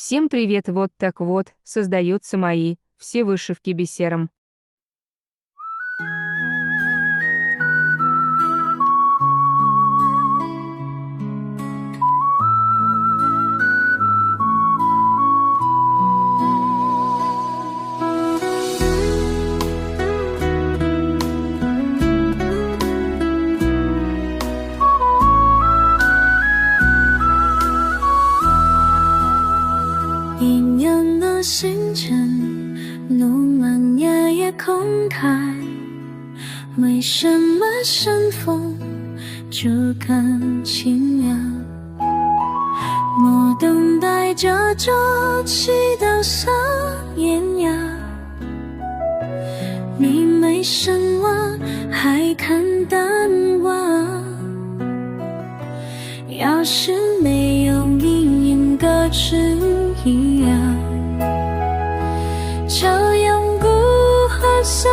Всем привет! Вот так вот создаются мои все вышивки бисером.一年的星辰弄满夜夜空谈，为什么山峰就更清凉？我等待着这祈祷上艳阳，你没声望，还看淡忘。要是没有你，演歌曲一样，照样孤河上